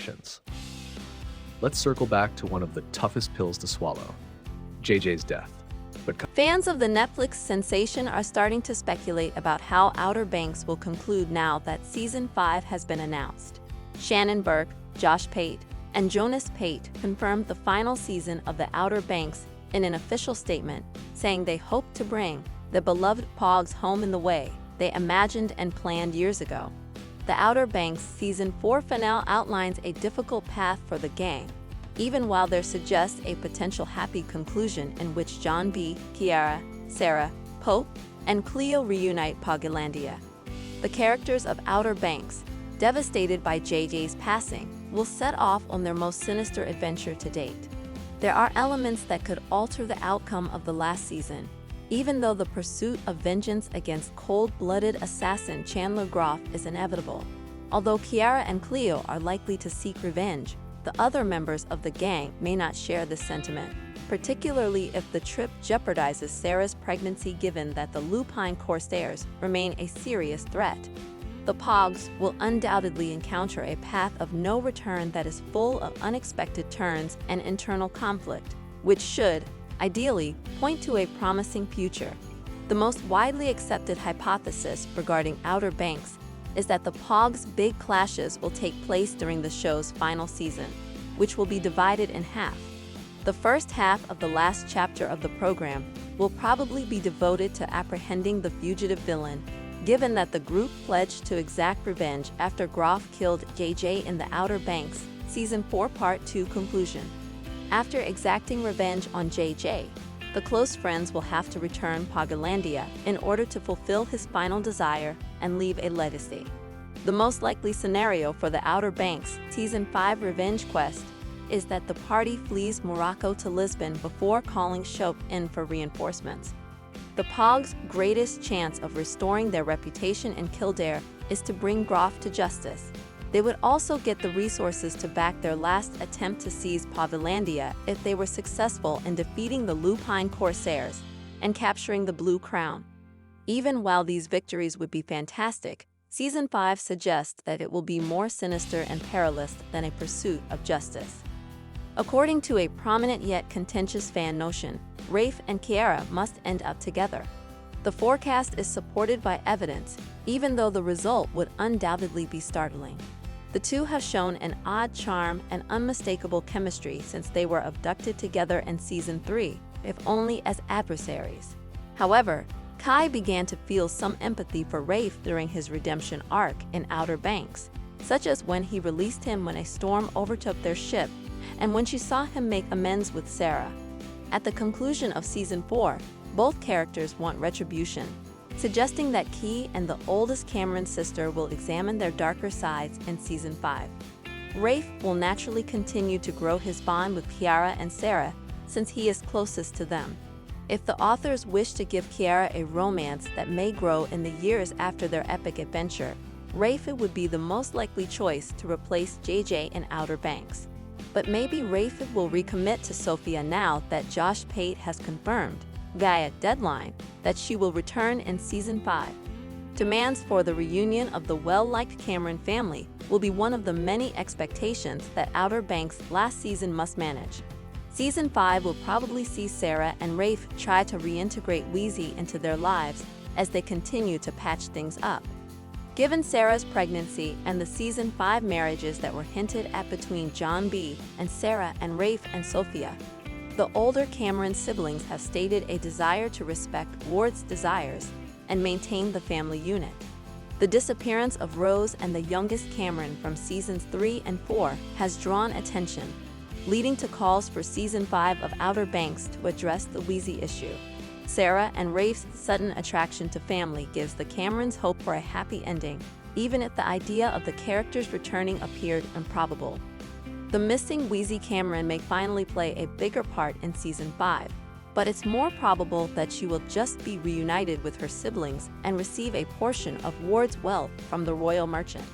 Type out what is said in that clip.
expectations. Let's circle back to one of the toughest pills to swallow, JJ's death. Fans of the Netflix sensation are starting to speculate about how Outer Banks will conclude now that Season 5 has been announced. Shannon Burke, Josh Pate, and Jonas Pate confirmed the final season of The Outer Banks in an official statement, saying they hope to bring the beloved Pogs home in the way they imagined and planned years ago. The Outer Banks Season 4 finale outlines a difficult path for the gang, even while there suggests a potential happy conclusion in which John B., Kiara, Sarah, Pope, and Cleo reunite Pogalandia. The characters of Outer Banks, devastated by JJ's passing, will set off on their most sinister adventure to date. There are elements that could alter the outcome of the last season, even though the pursuit of vengeance against cold-blooded assassin Chandler Groff is inevitable. Although Kiara and Cleo are likely to seek revenge, the other members of the gang may not share this sentiment, particularly if the trip jeopardizes Sarah's pregnancy, given that the Lupine Corsairs remain a serious threat. The Pogs will undoubtedly encounter a path of no return that is full of unexpected turns and internal conflict, which should, ideally, point to a promising future. The most widely accepted hypothesis regarding Outer Banks is that the Pogs' big clashes will take place during the show's final season, which will be divided in half. The first half of the last chapter of the program will probably be devoted to apprehending the fugitive villain, given that the group pledged to exact revenge after Groff killed JJ in The Outer Banks Season 4 Part 2 conclusion. After exacting revenge on JJ, the close friends will have to return Pogalandia in order to fulfill his final desire and leave a legacy. The most likely scenario for the Outer Banks Season 5 revenge quest is that the party flees Morocco to Lisbon before calling Shope in for reinforcements. The Pogs' greatest chance of restoring their reputation in Kildare is to bring Groff to justice. They would also get the resources to back their last attempt to seize Pogalandia if they were successful in defeating the Lupine Corsairs and capturing the Blue Crown. Even while these victories would be fantastic, Season 5 suggests that it will be more sinister and perilous than a pursuit of justice. According to a prominent yet contentious fan notion, Rafe and Kiara must end up together. The forecast is supported by evidence, even though the result would undoubtedly be startling. The two have shown an odd charm and unmistakable chemistry since they were abducted together in Season 3, if only as adversaries. However, Kai began to feel some empathy for Rafe during his redemption arc in Outer Banks, such as when he released him when a storm overtook their ship and when she saw him make amends with Sarah. At the conclusion of Season 4, both characters want retribution, suggesting that Key and the oldest Cameron sister will examine their darker sides in Season 5. Rafe will naturally continue to grow his bond with Kiara and Sarah since he is closest to them. If the authors wish to give Kiara a romance that may grow in the years after their epic adventure, Rafe would be the most likely choice to replace JJ in Outer Banks. But maybe Rafe will recommit to Sophia now that Josh Pate has confirmed, via Deadline, that she will return in Season 5. Demands for the reunion of the well-liked Cameron family will be one of the many expectations that Outer Banks last season must manage. Season 5 will probably see Sarah and Rafe try to reintegrate Wheezy into their lives as they continue to patch things up. Given Sarah's pregnancy and the Season 5 marriages that were hinted at between John B. and Sarah and Rafe and Sophia, the older Cameron siblings have stated a desire to respect Ward's desires and maintain the family unit. The disappearance of Rose and the youngest Cameron from Seasons 3 and 4 has drawn attention, leading to calls for Season 5 of Outer Banks to address the Wheezy issue. Sarah and Rafe's sudden attraction to family gives the Camerons hope for a happy ending, even if the idea of the characters returning appeared improbable. The missing Wheezy Cameron may finally play a bigger part in Season 5, but it's more probable that she will just be reunited with her siblings and receive a portion of Ward's wealth from the royal merchant.